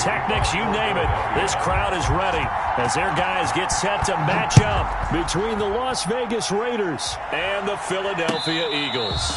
pyrotechnics, you name it. This crowd is ready as their guys get set to match up between the Las Vegas Raiders and the Philadelphia Eagles.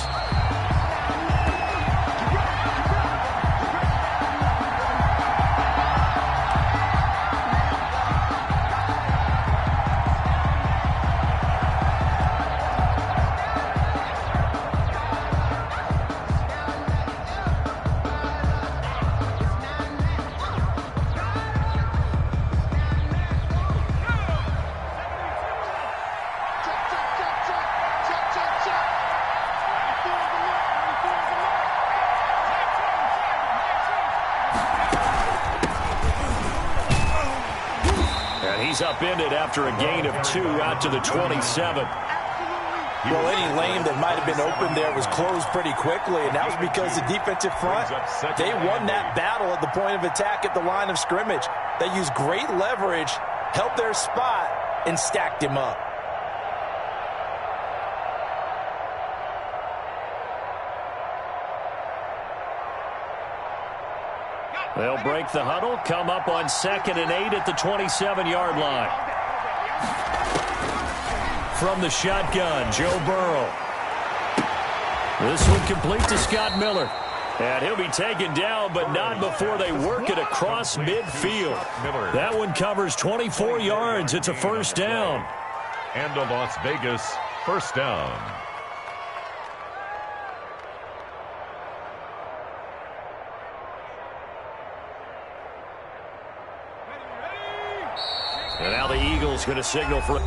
He's upended after a gain of 2 out to the 27. Well, any lane that might have been open there was closed pretty quickly, and that was because the defensive front, they won that battle at the point of attack at the line of scrimmage. They used great leverage, held their spot, and stacked him up. They'll break the huddle, come up on 2nd and 8 at the 27-yard line. From the shotgun, Joe Burrow. This one complete to Scott Miller. And he'll be taken down, but not before they work it across midfield. That one covers 24 yards. It's a first down. And a Las Vegas first down. And now the Eagles going to signal for...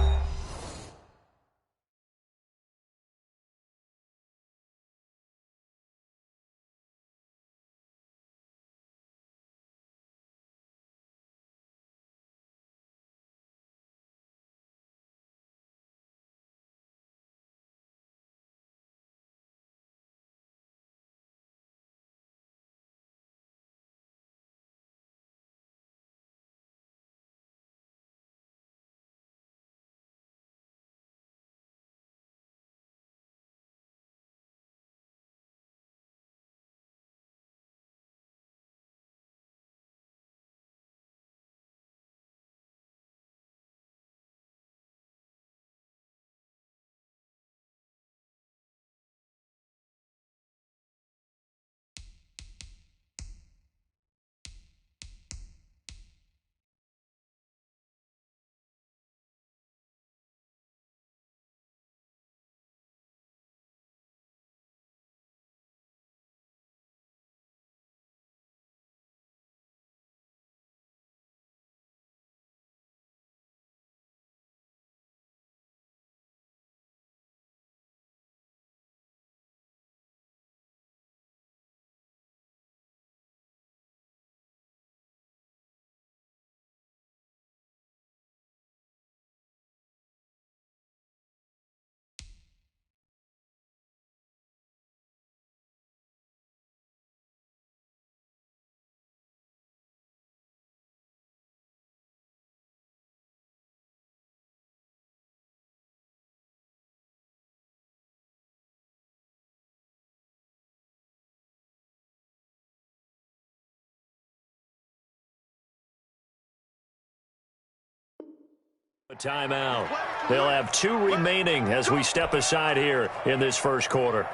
A timeout. They'll have 2 remaining as we step aside here in this first quarter.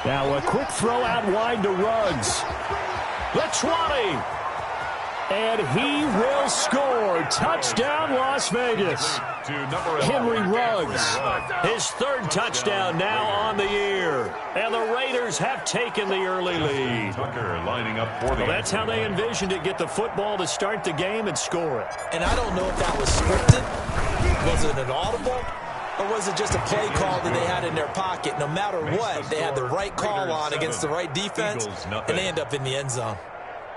Now a quick throw out wide to Ruggs. The 20. And he will score. Touchdown, Las Vegas. Henry Ruggs, his 3rd touchdown now on the year. And the Raiders have taken the early lead. Tucker lining up for the... Well, that's how they envisioned it. Get the football to start the game and score it. And I don't know if that was scripted. Was it an audible? Or was it just a play call that they had in their pocket? No matter what, they had the right call on against the right defense, and they end up in the end zone.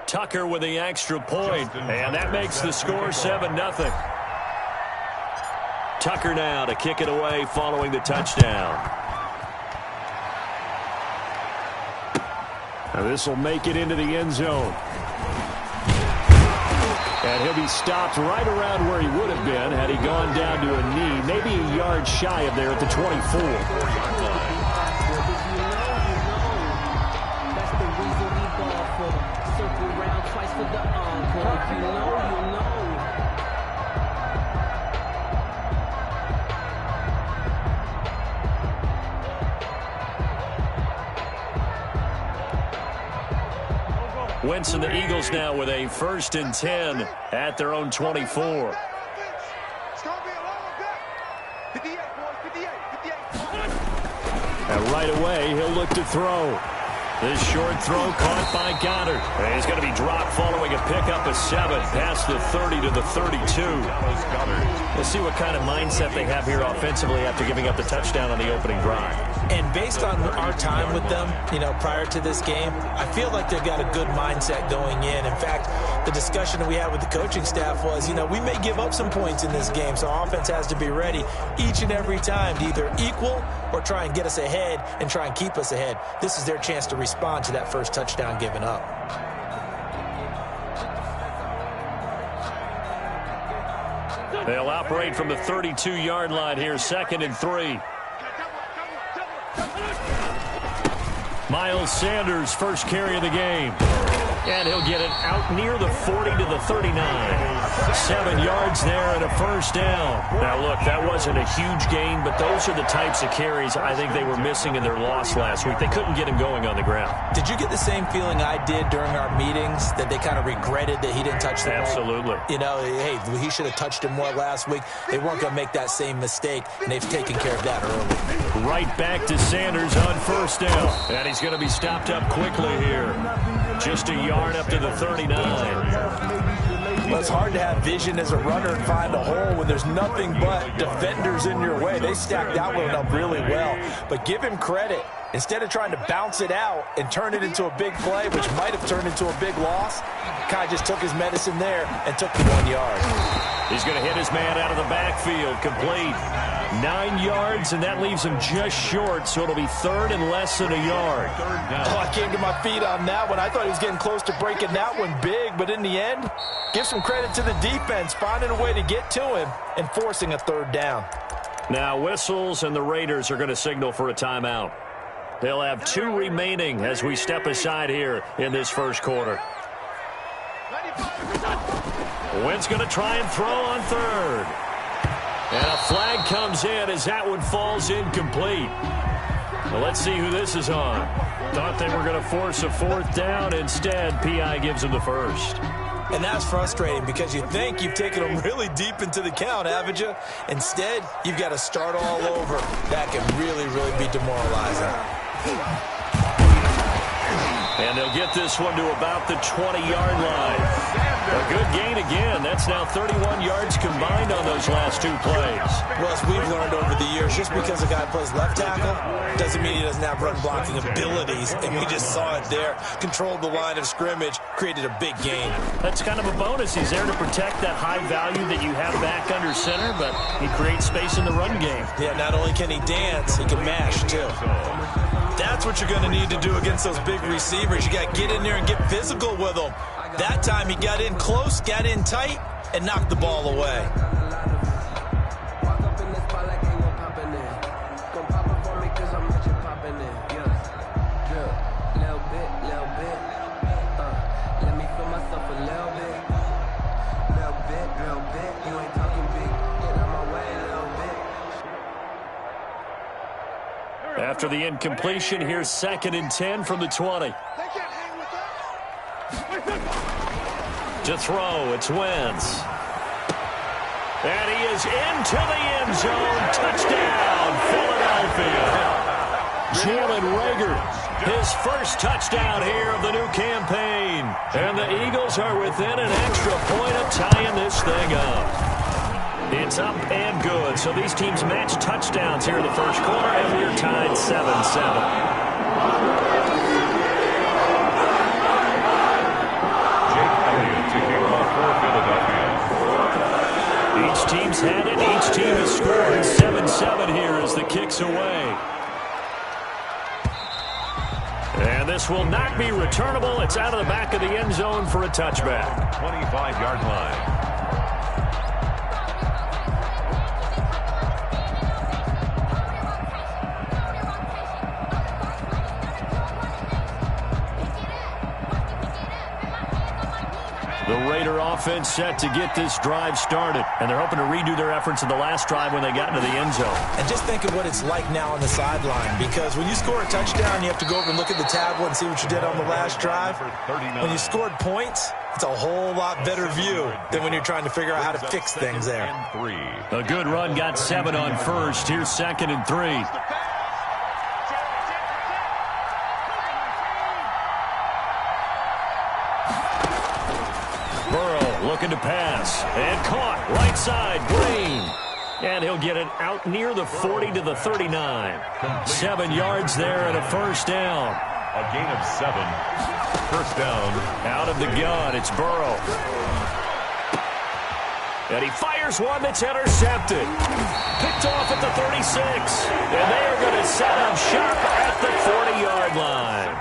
Tucker with the extra point, and that makes the score 7-0. Tucker now to kick it away following the touchdown. Now this will make it into the end zone. And he'll be stopped right around where he would have been had he gone down to a knee, maybe a yard shy of there at the 24. Wentz and the Eagles now with a 1st and 10 at their own 24. And right away, he'll look to throw. This short throw caught by Goddard. And he's going to be dropped following a pickup of 7 past the 30 to the 32. We'll see what kind of mindset they have here offensively after giving up the touchdown on the opening drive. And based on our time with them, prior to this game, I feel like they've got a good mindset going in. In fact, the discussion that we had with the coaching staff was, we may give up some points in this game, so offense has to be ready each and every time to either equal or try and get us ahead and try and keep us ahead. This is their chance to respond to that first touchdown given up. They'll operate from the 32-yard line here, 2nd and 3. Miles Sanders, first carry of the game. And he'll get it out near the 40 to the 39. 7 yards there and a first down. Now, look, that wasn't a huge gain, but those are the types of carries I think they were missing in their loss last week. They couldn't get him going on the ground. Did you get the same feeling I did during our meetings, that they kind of regretted that he didn't touch the ball? Absolutely. Hey, he should have touched him more last week. They weren't going to make that same mistake, and they've taken care of that early. Right back to Sanders on first down. And he's going to be stopped up quickly here. Just a yard up to the 39. Well, it's hard to have vision as a runner and find a hole when there's nothing but defenders in your way. They stacked that one up really well. But give him credit. Instead of trying to bounce it out and turn it into a big play, which might have turned into a big loss, Kai just took his medicine there and took the 1 yard. He's going to hit his man out of the backfield, complete. 9 yards, and that leaves him just short, so it'll be 3rd and less than a yard. Oh, I came to my feet on that one. I thought he was getting close to breaking that one big, but in the end, give some credit to the defense, finding a way to get to him and forcing a 3rd down. Now whistles, and the Raiders are going to signal for a timeout. They'll have 2 remaining as we step aside here in this first quarter. Wentz going to try and throw on 3rd. And a flag comes in as that one falls incomplete. Well, let's see who this is on. Thought they were going to force a 4th down. Instead, P.I. gives them the first. And that's frustrating because you think you've taken them really deep into the count, haven't you? Instead, you've got to start all over. That can really, really be demoralizing. And they'll get this one to about the 20-yard line. A good gain again. That's now 31 yards combined on those last 2 plays. Well, as we've learned over the years, just because a guy plays left tackle doesn't mean he doesn't have run-blocking abilities. And we just saw it there. Controlled the line of scrimmage, created a big gain. That's kind of a bonus. He's there to protect that high value that you have back under center, but he creates space in the run game. Yeah, not only can he dance, he can mash, too. That's what you're going to need to do against those big receivers. You got to get in there and get physical with them. That time he got in close, got in tight, and knocked the ball away. After the incompletion, here's 2nd and 10 from the 20. To throw, it's Wentz. And he is into the end zone. Touchdown, Philadelphia. Jalen Reagor, his first touchdown here of the new campaign. And the Eagles are within an extra point of tying this thing up. It's up and good. So these teams match touchdowns here in the first quarter, and we're tied 7-7. Each Both teams had it. Each team has scored 7-7 here as the kick's away. And this will not be returnable. It's out of the back of the end zone for a touchback. 25-yard line. The Raider offense set to get this drive started, and they're hoping to redo their efforts in the last drive when they got into the end zone. And just think of what it's like now on the sideline, because when you score a touchdown, you have to go over and look at the tablet and see what you did on the last drive. When you scored points, it's a whole lot better view than when you're trying to figure out how to fix things there. A good run got 7 on first. Here's 2nd and 3. Looking to pass, and caught, right side, Green. And he'll get it out near the 40 to the 39. 7 yards there and a first down. A gain of 7. First down. Out of the gun, it's Burrow. And he fires one that's intercepted. Picked off at the 36. And they are going to set up shop at the 40-yard line.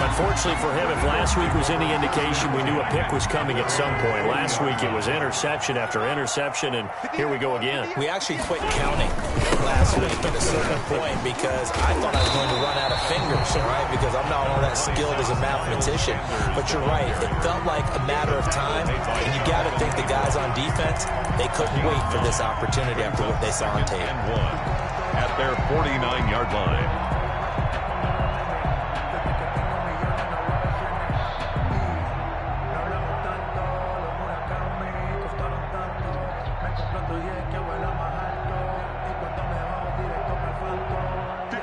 Unfortunately for him, if last week was any indication, we knew a pick was coming at some point. Last week it was interception after interception, and here we go again. We actually quit counting last week at a certain point because I thought I was going to run out of fingers, all right, because I'm not all that skilled as a mathematician. But you're right, it felt like a matter of time, and you got to think the guys on defense, they couldn't wait for this opportunity after what they saw on tape. And 1 at their 49-yard line.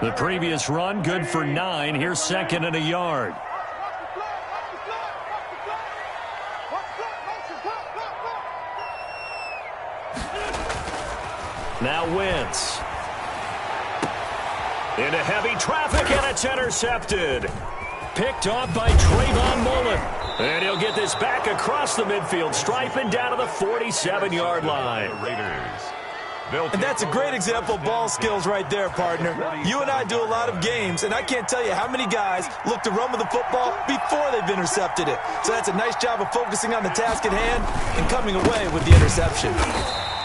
The previous run, good for 9. Here's 2nd and a yard. Now Wentz. Into heavy traffic, and it's intercepted. Picked off by Trayvon Mullen. And he'll get this back across the midfield stripe and down to the 47-yard line. And that's a great example of ball skills right there, partner. You and I do a lot of games, and I can't tell you how many guys look to run with the football before they've intercepted it. So that's a nice job of focusing on the task at hand and coming away with the interception.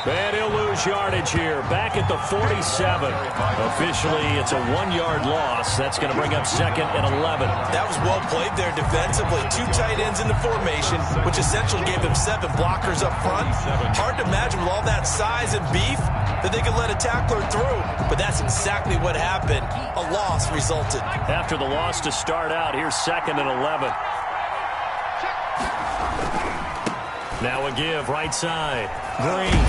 And he'll lose yardage here, back at the 47. Officially, it's a 1-yard loss. That's going to bring up 2nd and 11. That was well played there defensively. 2 tight ends in the formation, which essentially gave them 7 blockers up front. Hard to imagine with all that size and beef that they could let a tackler through. But that's exactly what happened. A loss resulted. After the loss to start out, here's 2nd and 11. Now a give, right side. Green.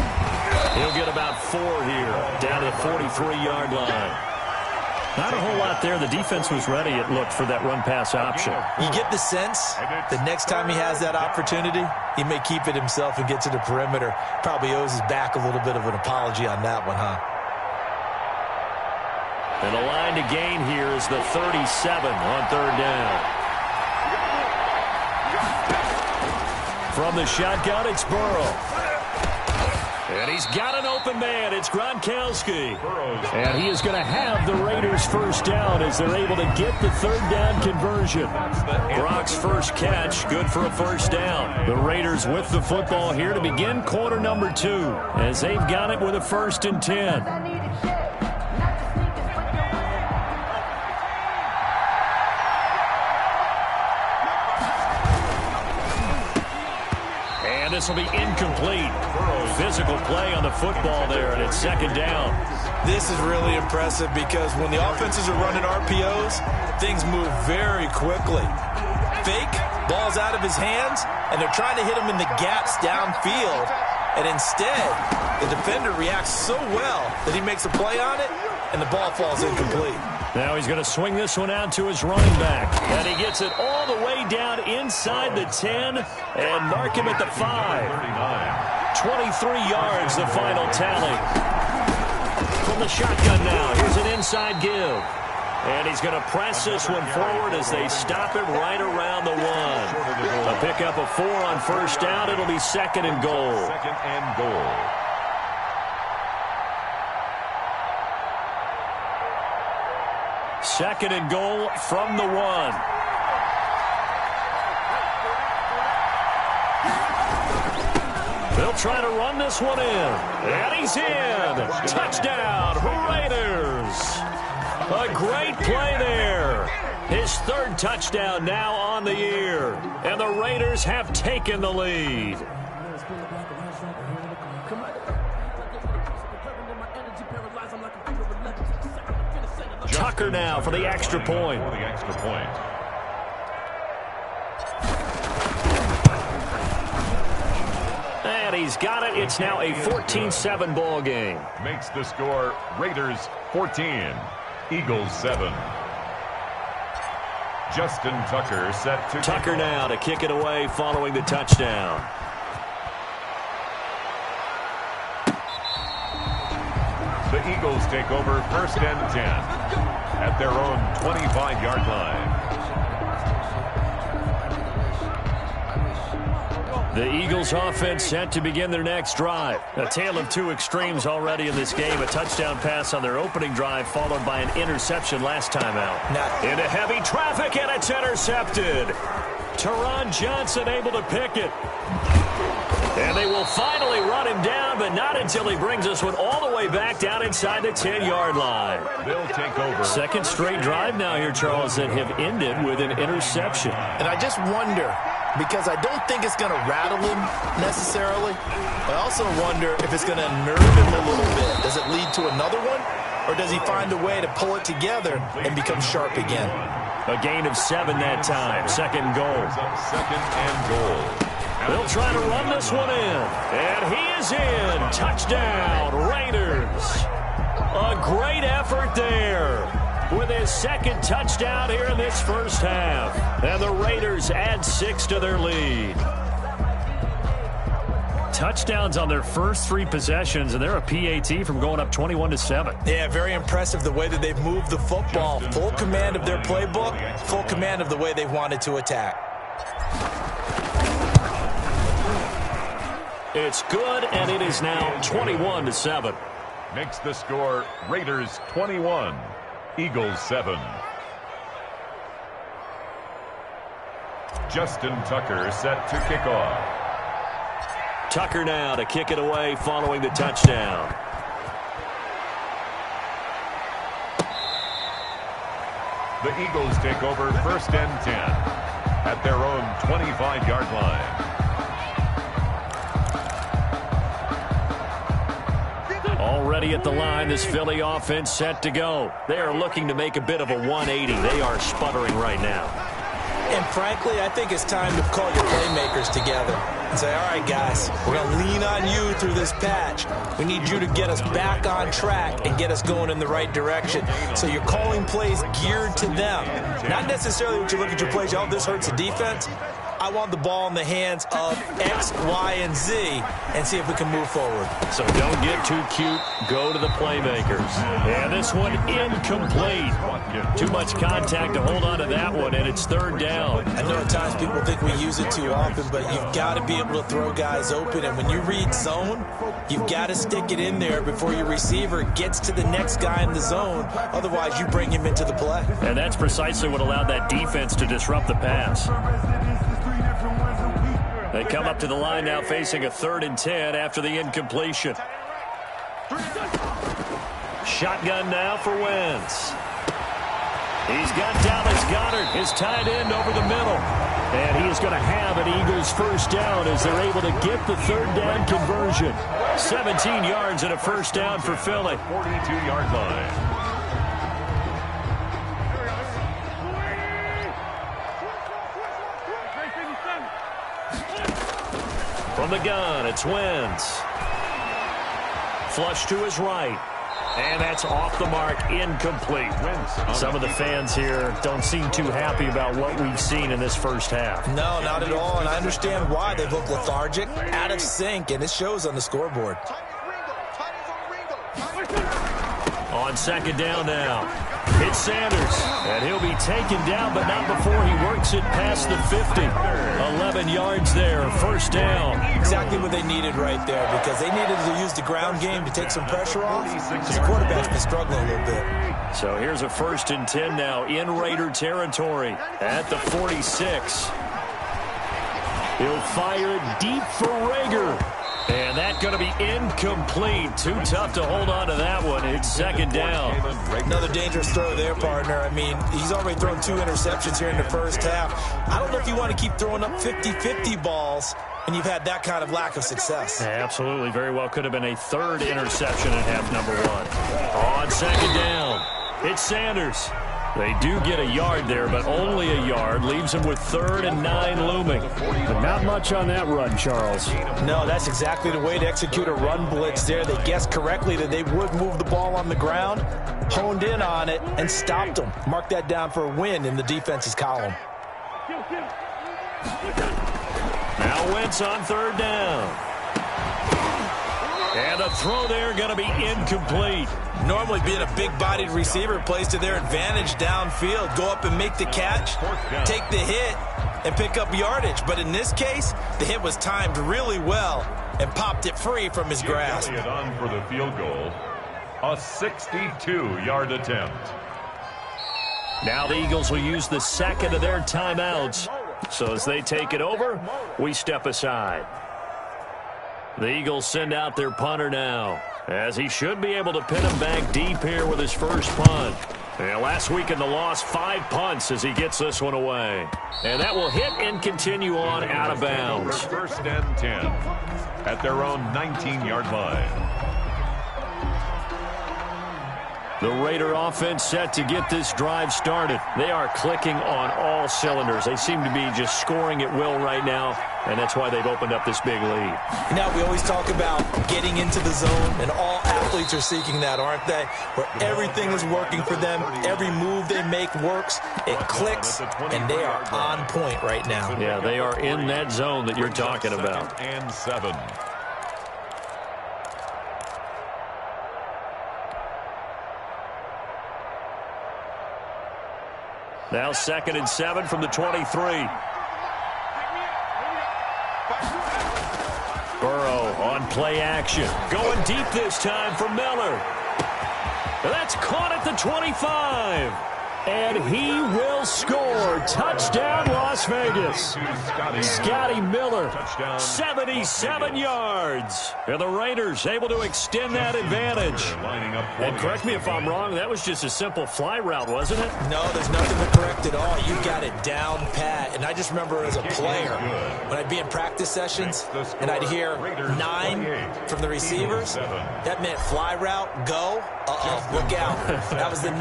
He'll get about 4 here, down to the 43-yard line. Not a whole lot there. The defense was ready, it looked, for that run-pass option. You get the sense that next time he has that opportunity, he may keep it himself and get to the perimeter. Probably owes his back a little bit of an apology on that one, huh? And the line to gain here is the 37 on 3rd down. From the shotgun, it's Burrow. And he's got an open man. It's Gronkowski. And he is going to have the Raiders' first down as they're able to get the 3rd down conversion. Gronk's first catch, good for a first down. The Raiders with the football here to begin quarter number 2 as they've got it with a 1st and 10. This will be incomplete. Physical play on the football there, and it's 2nd down. This is really impressive because when the offenses are running RPOs, things move very quickly. Fake, ball's out of his hands, and they're trying to hit him in the gaps downfield. And instead, the defender reacts so well that he makes a play on it, and the ball falls incomplete. Now he's going to swing this one out to his running back. And he gets it all the way down inside the 10 and mark him at the 5. 23 yards, the final tally. From the shotgun now, here's an inside give. And he's going to press this one forward as they stop him right around the 1. A pickup of 4 on first down. It'll be 2nd and goal. 2nd and goal. Second and goal from the 1. They'll try to run this one in. And he's in. Touchdown, Raiders. A great play there. His third touchdown now on the year. And the Raiders have taken the lead. Tucker now for the extra point. And he's got it. It's now a 14-7 ball game. Makes the score Raiders 14, Eagles 7. Justin Tucker set to Tucker now to kick it away following the touchdown. The Eagles take over 1st and 10 at their own 25-yard line. The Eagles offense set to begin their next drive. A tale of two extremes already in this game. A touchdown pass on their opening drive followed by an interception last time out. Into heavy traffic, and it's intercepted. Teron Johnson able to pick it. And they will finally run him down, but not until he brings this one all the way back down inside the 10-yard line. They'll take over. Second straight drive now here, Charles, that have ended with an interception. And I just wonder, because I don't think it's going to rattle him necessarily. I also wonder if it's going to unnerve him a little bit. Does it lead to another one? Or does he find a way to pull it together and become sharp again? A gain of 7 that time. Second goal. Second and goal. They'll try to run this one in. And he is in. Touchdown, Raiders. A great effort there with his second touchdown here in this first half. And the Raiders add 6 to their lead. Touchdowns on their first 3 possessions, and they're a PAT from going up 21-7. Yeah, very impressive the way that they've moved the football. Full command of their playbook, full command of the way they've wanted to attack. It's good, and it is now 21-7. Makes the score Raiders 21, Eagles 7. Justin Tucker set to kick off. Tucker now to kick it away following the touchdown. The Eagles take over 1st and 10 at their own 25-yard line. Already at the line, this Philly offense set to go. They are looking to make a bit of a 180. They are sputtering right now. And frankly, I think it's time to call your playmakers together and say, all right, guys, we're going to lean on you through this patch. We need you to get us back on track and get us going in the right direction. So you're calling plays geared to them. Not necessarily what you look at your plays, oh, this hurts the defense. I want the ball in the hands of X, Y, and Z and see if we can move forward. So don't get too cute. Go to the playmakers. And this one incomplete. Too much contact to hold on to that one, and it's 3rd down. I know at times people think we use it too often, but you've got to be able to throw guys open. And when you read zone, you've got to stick it in there before your receiver gets to the next guy in the zone. Otherwise, you bring him into the play. And that's precisely what allowed that defense to disrupt the pass. They come up to the line now facing a 3rd and 10 after the incompletion. Shotgun now for Wentz. He's got Dallas Goedert, his tight end, over the middle. And he is going to have an Eagles first down as they're able to get the 3rd down conversion. 17 yards and a first down for Philly. 42-yard line. From the gun, it's Wentz. Flush to his right. And that's off the mark, incomplete. Some of the fans here don't seem too happy about what we've seen in this first half. No, not at all, and I understand why. They look lethargic, out of sync, and it shows on the scoreboard. On second down now. It's Sanders, and he'll be taken down, but not before he works it past the 50. 11 yards there, first down. Exactly what they needed right there, because they needed to use the ground game to take some pressure off, because the quarterback's been struggling a little bit. So here's a 1st and 10 now in Raider territory at the 46. He'll fire it deep for Rager. And that's going to be incomplete. Too tough to hold on to that one. It's 2nd down. Another dangerous throw there, partner. I mean, he's already thrown 2 interceptions here in the first half. I don't know if you want to keep throwing up 50-50 balls when you've had that kind of lack of success. Yeah, absolutely. Very well could have been a 3rd interception in half number 1. On 2nd down, it's Sanders. They do get a yard there, but only a yard. Leaves them with 3rd and 9 looming. But not much on that run, Charles. No, that's exactly the way to execute a run blitz there. They guessed correctly that they would move the ball on the ground, honed in on it, and stopped them. Mark that down for a win in the defense's column. Now Wentz on 3rd down. And a throw there going to be incomplete. Normally being a big-bodied receiver plays to their advantage downfield. Go up and make the catch, take the hit, and pick up yardage. But in this case, the hit was timed really well and popped it free from his grasp. Elliott on for the field goal. A 62-yard attempt. Now the Eagles will use the 2nd of their timeouts. So as they take it over, we step aside. The Eagles send out their punter now, as he should be able to pin him back deep here with his first punt. And last week in the loss, 5 punts as he gets this one away. And that will hit and continue on out of bounds. 1st and 10 at their own 19-yard line. The Raider offense set to get this drive started. They are clicking on all cylinders. They seem to be just scoring at will right now, and that's why they've opened up this big lead. Now, we always talk about getting into the zone, and all athletes are seeking that, aren't they? Where everything is working for them, every move they make works, it clicks, and they are on point right now. Yeah, they are in that zone that you're talking about. 2nd and 7. Now 2nd and 7 from the 23. Burrow on play action. Going deep this time for Miller. That's caught at the 25. And he will score. Touchdown, Las Vegas. Scotty Miller, 77 yards. And the Raiders able to extend that advantage. And correct me if I'm wrong, that was just a simple fly route, wasn't it? No, there's nothing to correct at all. You got it down pat. And I just remember as a player, when I'd be in practice sessions and I'd hear 9 from the receivers, that meant fly route, go. Look out. That was the 9,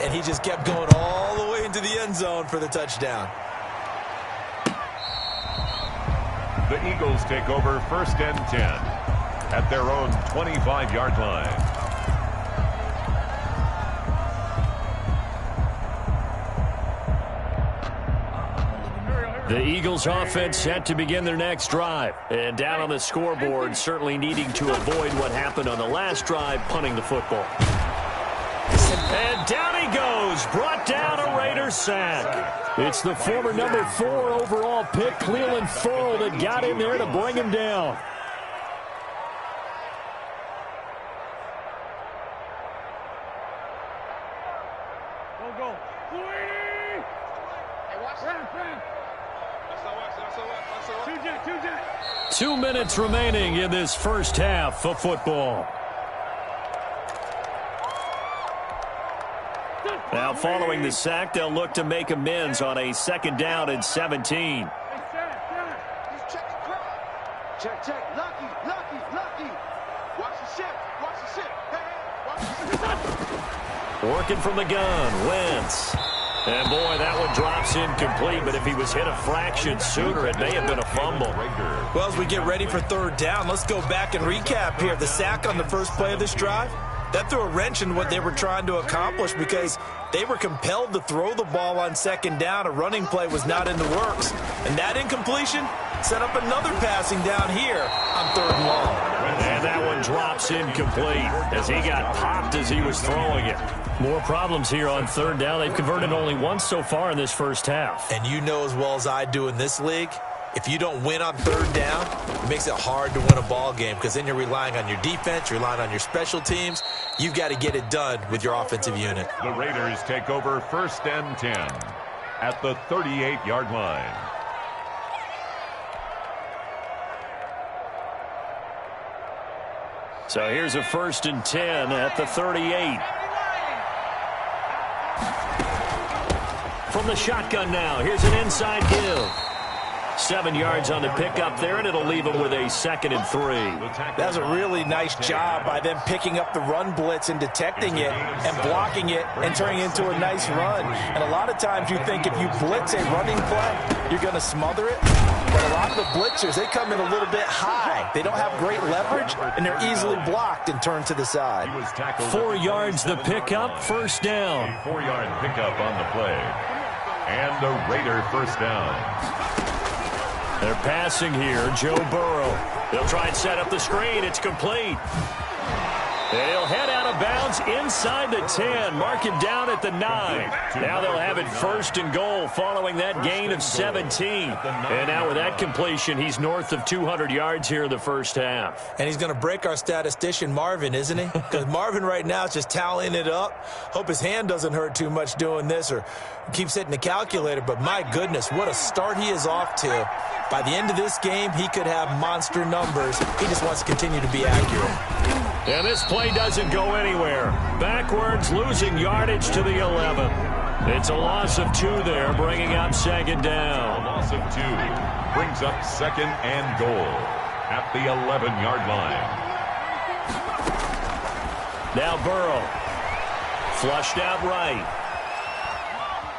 and he just kept going all the way into the end zone for the touchdown. The Eagles take over 1st and 10 at their own 25-yard line. The Eagles offense set to begin their next drive. And down on the scoreboard, certainly needing to avoid what happened on the last drive, punting the football. And down he goes, brought down a Raider sack. It's the former number 4 overall pick, Cleveland Ferrell, that got in there to bring him down. Go. 2 minutes remaining in this first half of football. Now, following the sack, they'll look to make amends on a 2nd down and 17. Check. Lucky. Watch the ship. Working from the gun, Wentz. And, boy, that one drops incomplete, but if he was hit a fraction sooner, it may have been a fumble. Well, as we get ready for 3rd down, let's go back and recap here. The sack on the first play of this drive, that threw a wrench in what they were trying to accomplish because they were compelled to throw the ball on 2nd down. A running play was not in the works. And that incompletion set up another passing down here on 3rd and long. And that one drops incomplete as he got popped as he was throwing it. More problems here on 3rd down. They've converted only once so far in this first half. And you know as well as I do in this league, If you don't win on third down, it makes it hard to win a ball game because then you're relying on your defense, you're relying on your special teams. You've got to get it done with your offensive unit. The Raiders take over 1st and 10 at the 38-yard line. So here's a 1st and 10 at the 38. From the shotgun now, here's an inside give. 7 yards on the pickup there, and it'll leave him with a 2nd and 3. That was a really nice job by them picking up the run blitz and detecting it and blocking it and turning it into a nice run. And a lot of times you think if you blitz a running play, you're going to smother it. But a lot of the blitzers, they come in a little bit high. They don't have great leverage, and they're easily blocked and turned to the side. 4 yards the pickup, 1st down. 4-yard pickup on the play. And the Raider 1st down. They're passing here, Joe Burrow. They'll try and set up the screen. It's complete. They'll head out of bounds inside the 10. Mark him down at the 9. Now they'll have it 1st and goal following that gain of 17. And now with that completion, he's north of 200 yards here in the 1st half. And he's going to break our statistician, Marvin, isn't he? Because Marvin right now is just tallying it up. Hope his hand doesn't hurt too much doing this or keeps hitting the calculator. But my goodness, what a start he is off to. By the end of this game, he could have monster numbers. He just wants to continue to be accurate. And this play doesn't go anywhere. Backwards, losing yardage to the 11. It's a loss of 2 there, bringing up 2nd down. A loss of 2 brings up 2nd and goal at the 11-yard line. Now Burrow. Flushed out right.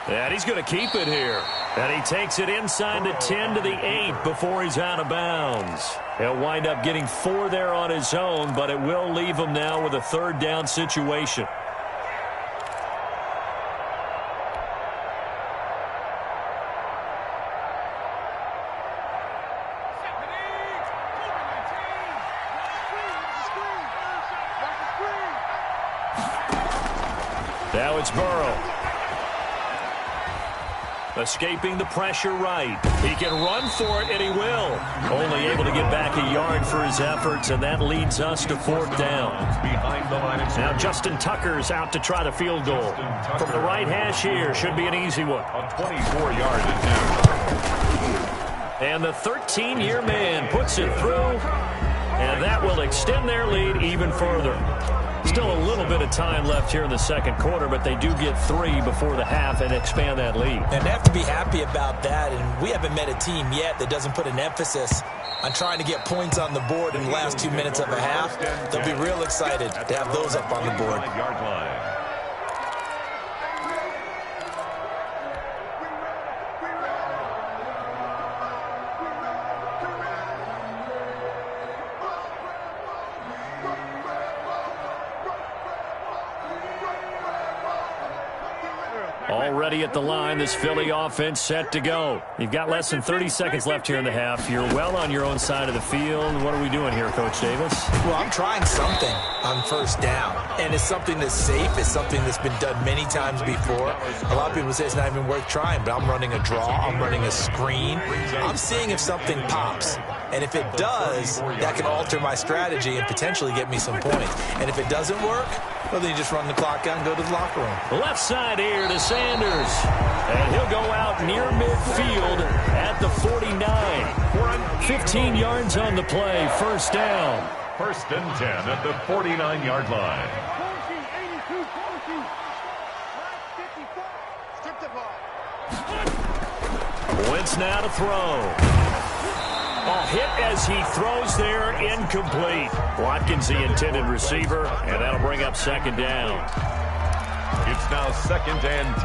And he's going to keep it here. And he takes it inside the 10 to the 8 before he's out of bounds. He'll wind up getting 4 there on his own, but it will leave him now with a 3rd down situation. Now it's Burrow. Escaping the pressure right. He can run for it, and he will. Only able to get back a yard for his efforts, and that leads us to 4th down. Now Justin Tucker's out to try the field goal. From the right hash here, should be an easy one. A 24-yard attempt. And the 13-year man puts it through, and that will extend their lead even further. Still a little bit of time left here in the 2nd quarter, but they do get 3 before the half and expand that lead. And they have to be happy about that, and we haven't met a team yet that doesn't put an emphasis on trying to get points on the board in the last 2 minutes of a half. They'll be real excited to have those up on the board. Already at the line, this Philly offense set to go. You've got less than 30 seconds left here in the half. You're well on your own side of the field. What are we doing here, Coach Davis? Well, I'm trying something on 1st down, and it's something that's safe. It's something that's been done many times before. A lot of people say it's not even worth trying, but I'm running a draw. I'm running a screen. I'm seeing if something pops. And if it does, that can alter my strategy and potentially get me some points. And if it doesn't work, well, then you just run the clock out and go to the locker room. Left side here to Sanders. And he'll go out near midfield at the 49. 15 yards on the play, 1st down. 1st and 10 at the 49-yard line. Wentz now to throw. A hit as he throws there, incomplete. Watkins the intended receiver, and that'll bring up 2nd down. It's now 2nd and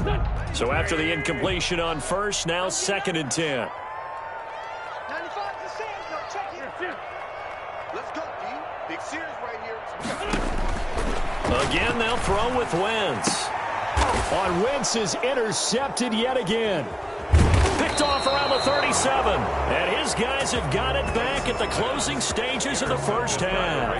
10. So after the incompletion on 1st, now 2nd and 10. 95 to Sanders, check it. Let's go, D. Big series right here. Again, they'll throw with Wentz. On Wentz is intercepted yet again. Picked off around the 37. And his guys have got it back at the closing stages of the 1st half.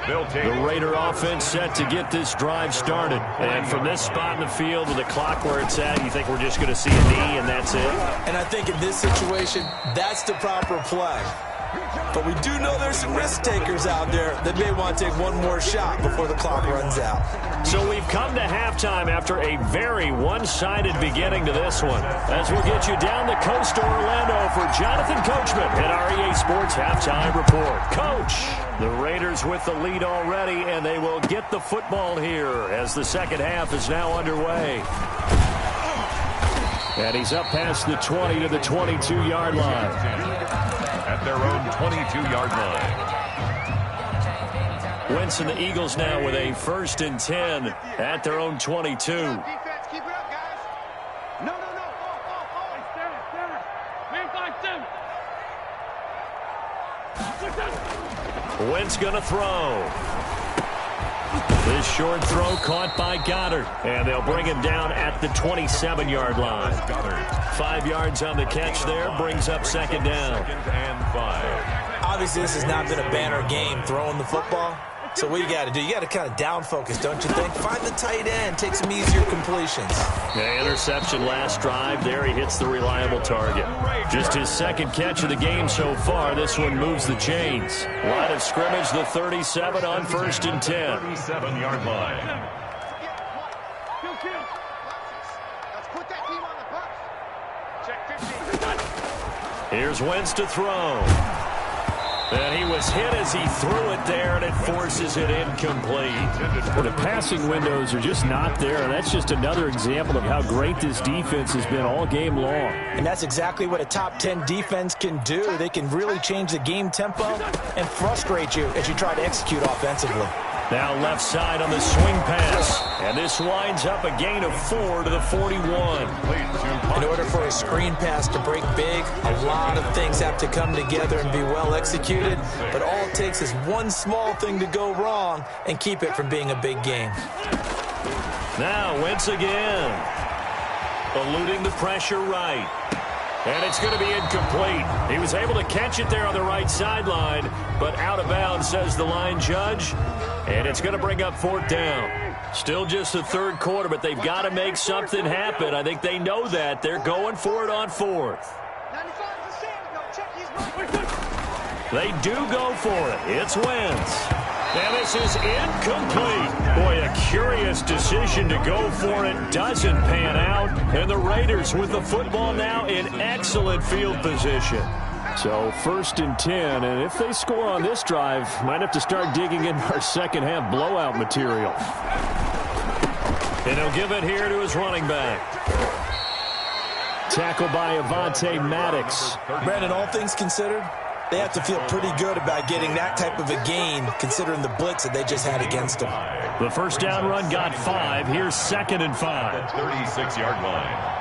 The Raider offense set to get this drive started. And from this spot in the field with the clock where it's at, you think we're just going to see a knee and that's it? And I think in this situation, that's the proper play. But we do know there's some risk takers out there that may want to take one more shot before the clock runs out. So we've come to halftime after a very one-sided beginning to this one. As we'll get you down the coast to Orlando for Jonathan Coachman at our EA Sports Halftime Report. Coach, the Raiders with the lead already, and they will get the football here as the second half is now underway. And he's up past the 20 to the 22-yard line. At their own 22-yard line. Wentz and the Eagles now with a 1st and 10 at their own 22. Defense, keep it up, guys. No. Wentz going to throw. This short throw caught by Goddard. And they'll bring him down at the 27-yard line. 5 yards on the catch there. Brings up second down. 2nd and 5. Obviously, this has not been a banner game throwing the football. So what you got to do, you got to kind of down focus, don't you think? Find the tight end, take some easier completions. The interception last drive. There he hits the reliable target. Just his second catch of the game so far. This one moves the chains. Line of scrimmage, the 37 on 1st and 10. 37-yard line. Let's put that team on the bus. Check 15. Here's Wentz to throw. And he was hit as he threw it there, and it forces it incomplete. Well, the passing windows are just not there, and that's just another example of how great this defense has been all game long. And that's exactly what a top 10 defense can do. They can really change the game tempo and frustrate you as you try to execute offensively. Now left side on the swing pass. And this winds up a gain of 4 to the 41. In order for a screen pass to break big, a lot of things have to come together and be well executed. But all it takes is one small thing to go wrong and keep it from being a big game. Now Wentz again. Eluding the pressure right. And it's going to be incomplete. He was able to catch it there on the right sideline, but out of bounds, says the line judge. And it's going to bring up 4th down. Still just the 3rd quarter, but they've got to make something happen. I think they know that. They're going for it on 4th. They do go for it. It's Wentz. And this is incomplete. Boy, a curious decision to go for it. Doesn't pan out. And the Raiders with the football now in excellent field position. So 1st and 10, and if they score on this drive, might have to start digging into our second half blowout material. And he'll give it here to his running back. Tackled by Avonte Maddox. Brandon, all things considered, they have to feel pretty good about getting that type of a gain, considering the blitz that they just had against them. The first down run got 5. Here's 2nd and 5. 36-yard line.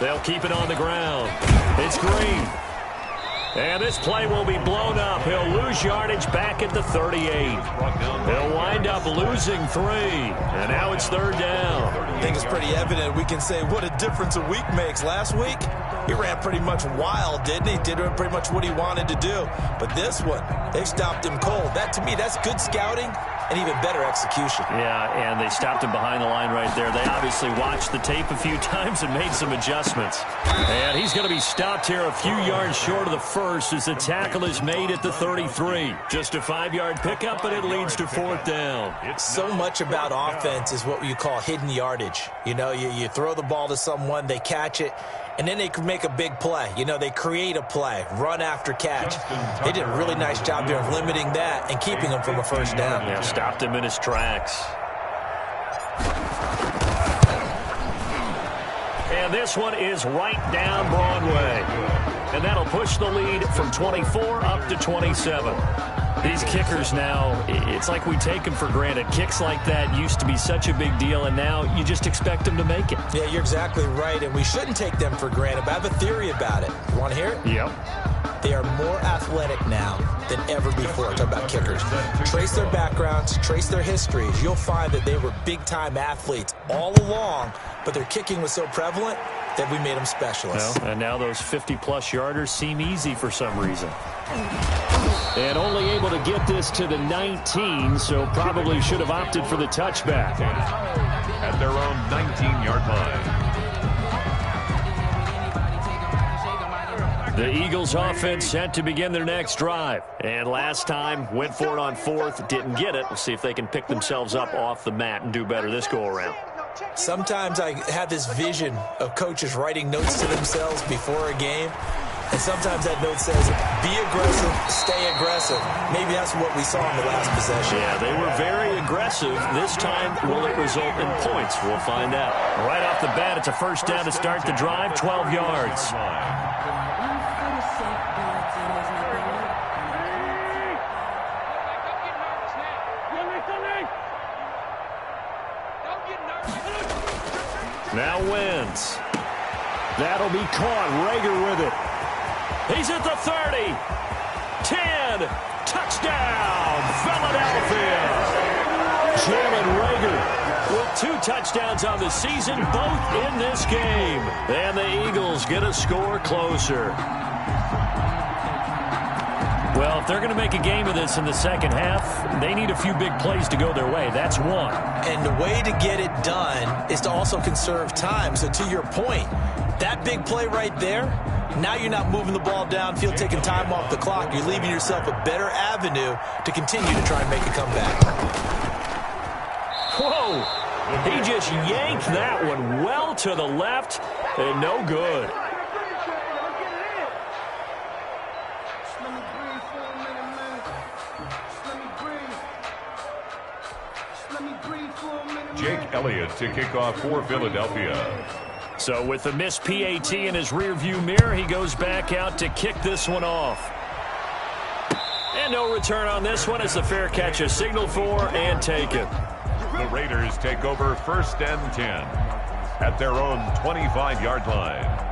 They'll keep it on the ground. It's Green. And this play will be blown up. He'll lose yardage back at the 38. They'll wind up losing 3. And now it's 3rd down. I think it's pretty evident. We can say what a difference a week makes. Last week, he ran pretty much wild, didn't he? Did pretty much what he wanted to do. But this one, they've stopped him cold. That, to me, that's good scouting and even better execution. Yeah, and they stopped him behind the line right there. They obviously watched the tape a few times and made some adjustments. And he's going to be stopped here a few yards short of the first as the tackle is made at the 33. Just a 5-yard pickup, and it leads to 4th down. So much about offense is what you call hidden yardage. You know, you throw the ball to someone, they catch it, and then they can make a big play. You know, they create a play, run after catch. They did a really nice job there of limiting that and keeping him from a first down. Yeah, stopped him in his tracks. And this one is right down Broadway. And that'll push the lead from 24 up to 27. These kickers now, it's like we take them for granted. Kicks like that used to be such a big deal, and now you just expect them to make it. Yeah, you're exactly right, and we shouldn't take them for granted, but I have a theory about it. You want to hear it? Yep. They are more athletic now than ever before. Talk about kickers. Trace their backgrounds, trace their histories. You'll find that they were big-time athletes all along, but their kicking was so prevalent, that we made them specialists. Well, and now those 50-plus yarders seem easy for some reason. And only able to get this to the 19, so probably should have opted for the touchback. At their own 19-yard line. The Eagles offense set to begin their next drive. And last time, went for it on fourth, didn't get it. We'll see if they can pick themselves up off the mat and do better this go-around. Sometimes I have this vision of coaches writing notes to themselves before a game. And sometimes that note says, be aggressive, stay aggressive. Maybe that's what we saw in the last possession. Yeah, they were very aggressive. This time, will it result in points? We'll find out. Right off the bat, it's a first down to start the drive, 12 yards. Now wins. That'll be caught. Rager with it. He's at the 30. 10. Touchdown, Philadelphia. Jalen Rager with 2 touchdowns on the season, both in this game. And the Eagles get a score closer. Well, if they're going to make a game of this in the second half, they need a few big plays to go their way. That's one. And the way to get it done is to also conserve time. So to your point, that big play right there, now you're not moving the ball downfield, taking time off the clock. You're leaving yourself a better avenue to continue to try and make a comeback. Whoa! He just yanked that one well to the left, and no good. Jake Elliott to kick off for Philadelphia. So with the missed PAT in his rearview mirror, he goes back out to kick this one off. And no return on this one as the fair catch is signaled for and taken. The Raiders take over first and 10 at their own 25-yard line.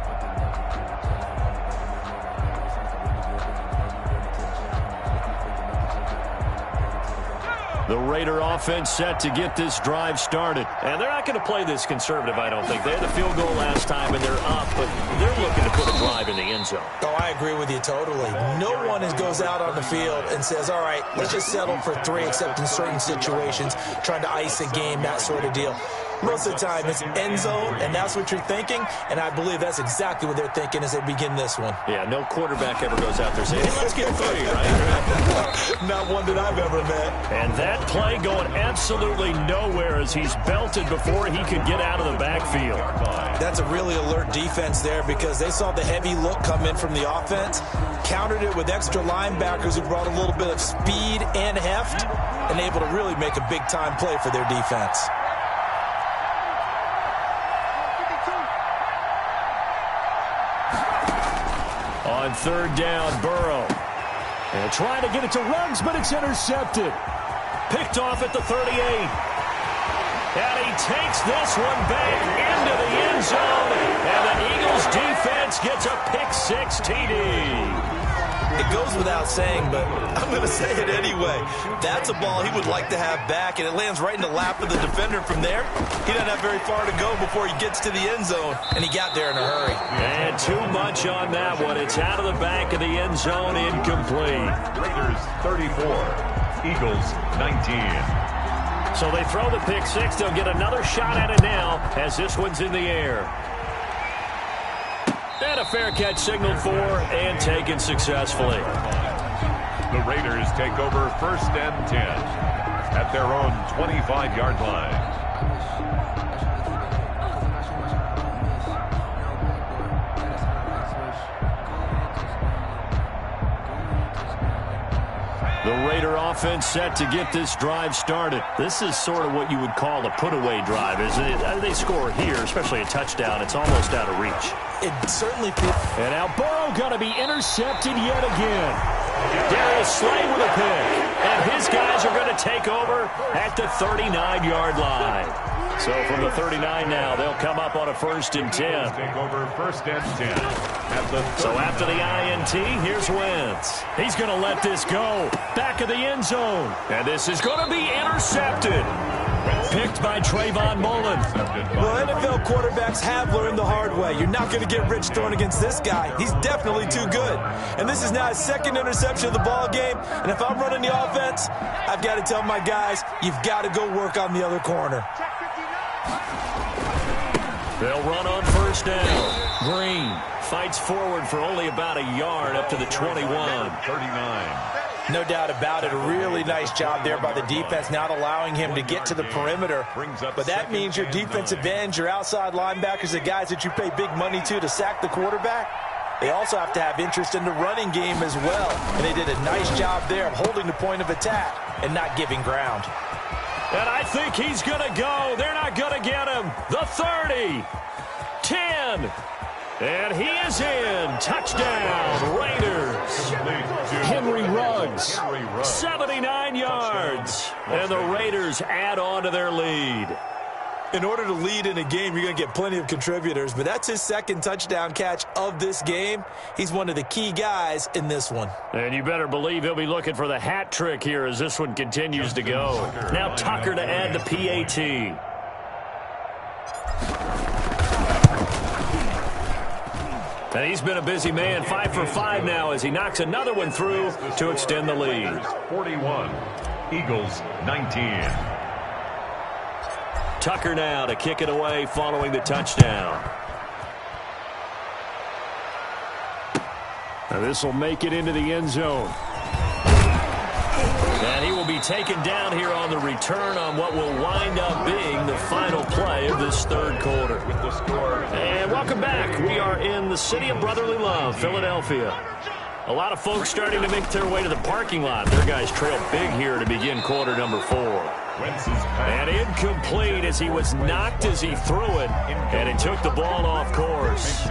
The Raider offense set to get this drive started. And they're not going to play this conservative, I don't think. They had the field goal last time, and they're up, but they're looking to put a drive in the end zone. Oh, I agree with you totally. No one goes out on the field and says, all right, let's just settle for 3, except in certain situations, trying to ice a game, that sort of deal. Most of the time, it's end zone, and that's what you're thinking, and I believe that's exactly what they're thinking as they begin this one. Yeah, no quarterback ever goes out there saying, hey, let's get 3, right? Not one that I've ever met. And that play going absolutely nowhere as he's belted before he could get out of the backfield. That's a really alert defense there because they saw the heavy look come in from the offense, countered it with extra linebackers who brought a little bit of speed and heft, and able to really make a big-time play for their defense. On third down, Burrow. And trying to get it to Ruggs, but it's intercepted. Picked off at the 38. And he takes this one back into the end zone. And the Eagles defense gets a pick-6 TD. It goes without saying, but I'm going to say it anyway. That's a ball he would like to have back, and it lands right in the lap of the defender from there. He doesn't have very far to go before he gets to the end zone, and he got there in a hurry. And too much on that one. It's out of the back of the end zone, incomplete. Raiders 34, Eagles 19. So they throw the pick-6. They'll get another shot at it now as this one's in the air. And a fair catch signaled for and taken successfully. The Raiders take over first and 10 at their own 25-yard line. The Raider offense set to get this drive started. This is sort of what you would call a put-away drive, isn't it? They score here, especially a touchdown. It's almost out of reach. It certainly feels. And now Burrow going to be intercepted yet again. Darius Slay with a pick. And his guys are going to take over at the 39-yard line. So from the 39 now, they'll come up on a first and 10. Take over first and 10. So after the INT, here's Wentz. He's going to let this go. Back of the end zone. And this is going to be intercepted. Picked by Trayvon Mullen. Well, NFL quarterbacks have learned the hard way. You're not going to get rich throwing against this guy. He's definitely too good. And this is now his second interception of the ball game. And if I'm running the offense, I've got to tell my guys, you've got to go work on the other corner. They'll run on first down. Green fights forward for only about a yard up to the 21. 39. No doubt about it. A really nice job there by the defense, not allowing him to get to the perimeter. But that means your defensive ends, your outside linebackers, the guys that you pay big money to sack the quarterback, they also have to have interest in the running game as well. And they did a nice job there of holding the point of attack and not giving ground. And I think he's going to go. They're not going to get him. The 30. 10. And he is in. Touchdown, Raiders. Henry Ruggs, 79 yards. And the Raiders add on to their lead. In order to lead in a game, you're going to get plenty of contributors, but that's his second touchdown catch of this game. He's one of the key guys in this one. And you better believe he'll be looking for the hat trick here as this one continues to go. Now Tucker to add the PAT. And he's been a busy man, 5 for 5 now as he knocks another one through to extend the lead. 41, Eagles 19. Tucker now to kick it away following the touchdown. Now this will make it into the end zone. And he will be taken down here on the return on what will wind up being the final play of this third quarter. With the score. And welcome back. We are in the city of brotherly love, Philadelphia. A lot of folks starting to make their way to the parking lot. Their guys trail big here to begin quarter number 4. And incomplete as he was knocked as he threw it, and it took the ball off course.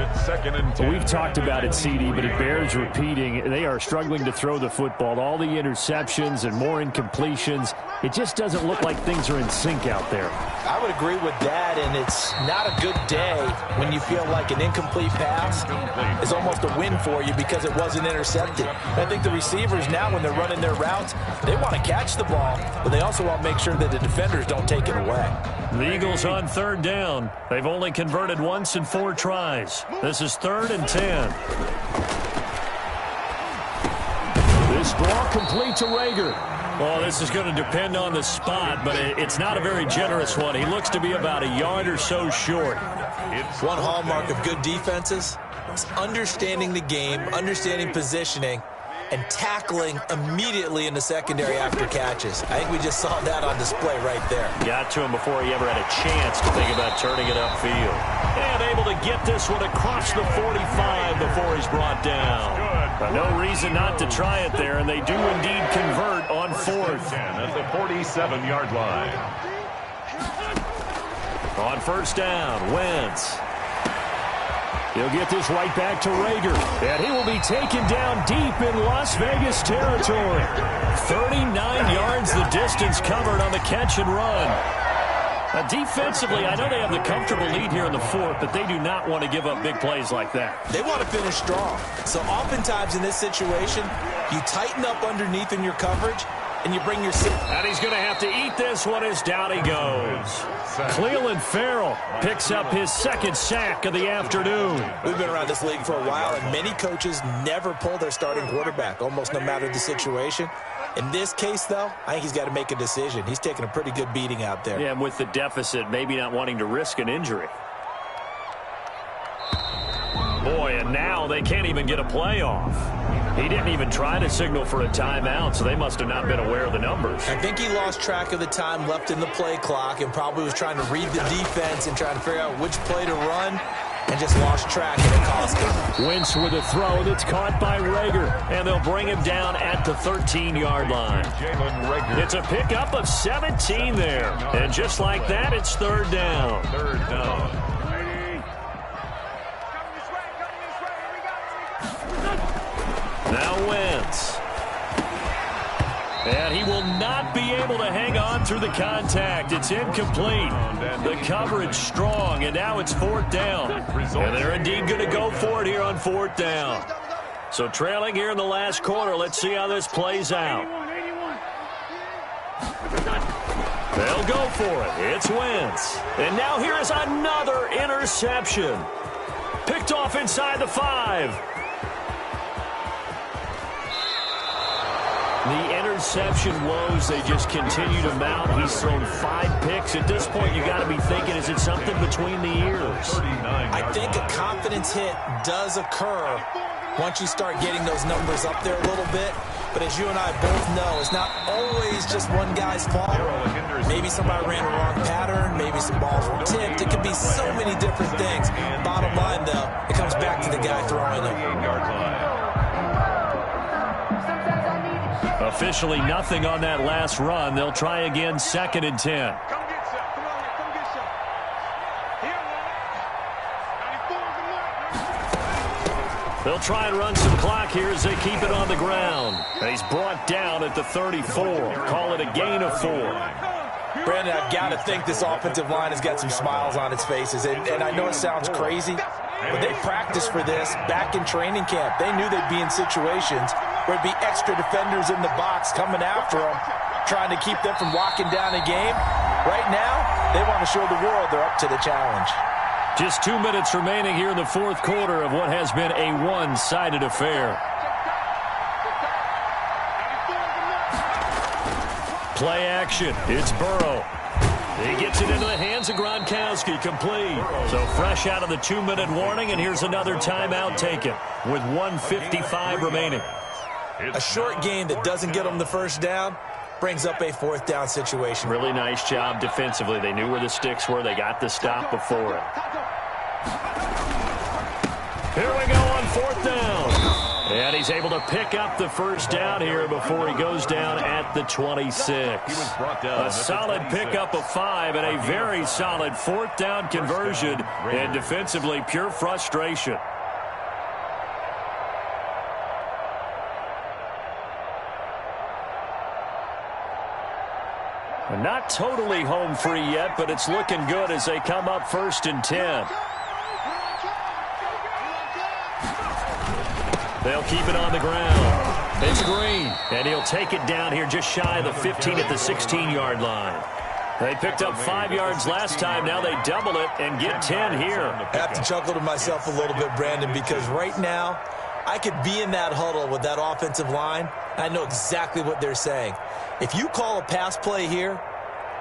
We've talked about it, CD, but it bears repeating. They are struggling to throw the football. All the interceptions and more incompletions. It just doesn't look like things are in sync out there. I would agree with that, and it's not a good day when you feel like an incomplete pass is almost a win for you because it wasn't intercepted. And I think the receivers now, when they're running their routes, they want to catch the ball, but they also want to make sure that the defenders don't take it away. The Eagles on third down. They've only converted once in 4 tries. This is 3rd and 10. This ball complete to Rager. Well, this is going to depend on the spot, but it's not a very generous one. He looks to be about a yard or so short. One hallmark of good defenses is understanding the game, understanding positioning, and tackling immediately in the secondary after catches. I think we just saw that on display right there. Got to him before he ever had a chance to think about turning it upfield. And able to get this one across the 45 before he's brought down. But no reason not to try it there, and they do indeed convert on 4th. At the 47-yard line. On first down, Wentz. He'll get this right back to Rager. And he will be taken down deep in Las Vegas territory. 39 yards the distance covered on the catch and run. Defensively, I know they have the comfortable lead here in the 4th, but they do not want to give up big plays like that. They want to finish strong. So oftentimes in this situation, you tighten up underneath in your coverage, and you bring your... And he's going to have to eat this one as down he goes. Cleveland Farrell picks up his 2nd sack of the afternoon. We've been around this league for a while, and many coaches never pull their starting quarterback, almost no matter the situation. In this case, though, I think he's got to make a decision. He's taking a pretty good beating out there. Yeah, and with the deficit, maybe not wanting to risk an injury. Boy, and now they can't even get a play off. He didn't even try to signal for a timeout, so they must have not been aware of the numbers. I think he lost track of the time left in the play clock and probably was trying to read the defense and trying to figure out which play to run and just lost track, and it cost him. Wentz with a throw that's caught by Rager. And they'll bring him down at the 13-yard line. It's a pickup of 17 there. And just like that, it's 3rd down. 3rd down. Now Wentz. And he will not be able to hang on through the contact. It's incomplete. The coverage strong, and now it's 4th down. And they're indeed going to go for it here on 4th down. So trailing here in the last quarter, let's see how this plays out. They'll go for it. It's Wentz. And now here is another interception. Picked off inside the 5. The interception woes, they just continue to mount. He's thrown 5 picks. At this point, you got to be thinking, is it something between the ears? I think a confidence hit does occur once you start getting those numbers up there a little bit. But as you and I both know, it's not always just one guy's fault. Maybe somebody ran a wrong pattern. Maybe some balls were tipped. It could be so many different things. Bottom line, though, it comes back to the guy throwing them. Officially nothing on that last run. They'll try again, 2nd and 10. They'll try and run some clock here as they keep it on the ground. And he's brought down at the 34. Call it a gain of 4. Brandon, I've got to think this offensive line has got some smiles on its faces. And I know it sounds crazy, but they practiced for this back in training camp. They knew they'd be in situations where there'd be extra defenders in the box coming after them, trying to keep them from locking down a game. Right now, they want to show the world they're up to the challenge. Just 2 minutes remaining here in the 4th quarter of what has been a one-sided affair. Play action. It's Burrow. He gets it into the hands of Gronkowski, complete. So fresh out of the 2-minute warning, and here's another timeout taken with 1:55 remaining. A short game that doesn't get them the first down brings up a 4th down situation. Really nice job defensively. They knew where the sticks were. They got the stop before it. Here we go on 4th down. And he's able to pick up the first down here before he goes down at the 26. A solid pickup of 5 and a very solid 4th down conversion. And defensively, pure frustration. Not totally home free yet, but it's looking good as they come up 1st and 10. They'll keep it on the ground. It's Green, and he'll take it down here just shy of the 15 at the 16-yard line. They picked up 5 yards last time. Now they double it and get 10 here. I have to chuckle to myself a little bit, Brandon, because right now I could be in that huddle with that offensive line. I know exactly what they're saying. If you call a pass play here,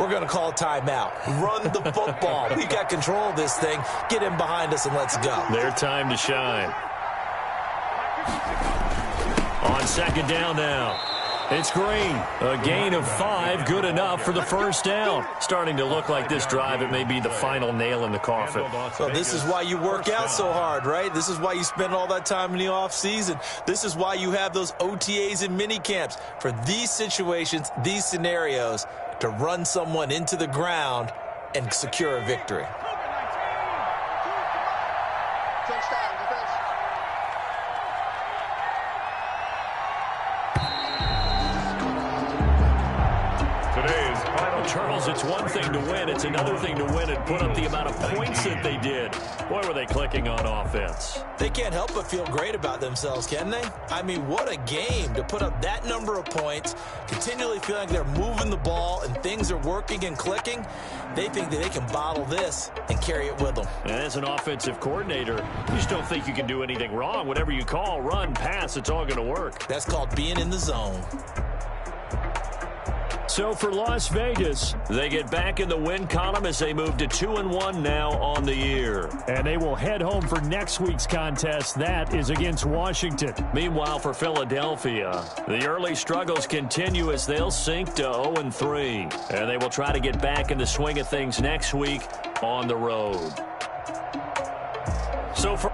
we're going to call a timeout. Run the football. We got control of this thing. Get in behind us and let's go. Their time to shine. On 2nd down now. It's Green. A gain of 5, good enough for the first down. Starting to look like this drive, it may be the final nail in the coffin. So this is why you work out so hard, right? This is why you spend all that time in the offseason. This is why you have those OTAs and mini camps. For these situations, these scenarios, to run someone into the ground and secure a victory. Charles, it's one thing to win. It's another thing to win and put up the amount of points that they did. Boy, were they clicking on offense. They can't help but feel great about themselves, can they? I mean, what a game to put up that number of points, continually feeling like they're moving the ball and things are working and clicking. They think that they can bottle this and carry it with them. And as an offensive coordinator, you just don't think you can do anything wrong. Whatever you call, run, pass, it's all going to work. That's called being in the zone. So for Las Vegas, they get back in the win column as they move to 2-1 now on the year. And they will head home for next week's contest. That is against Washington. Meanwhile, for Philadelphia, the early struggles continue as they'll sink to 0-3. And they will try to get back in the swing of things next week on the road. So for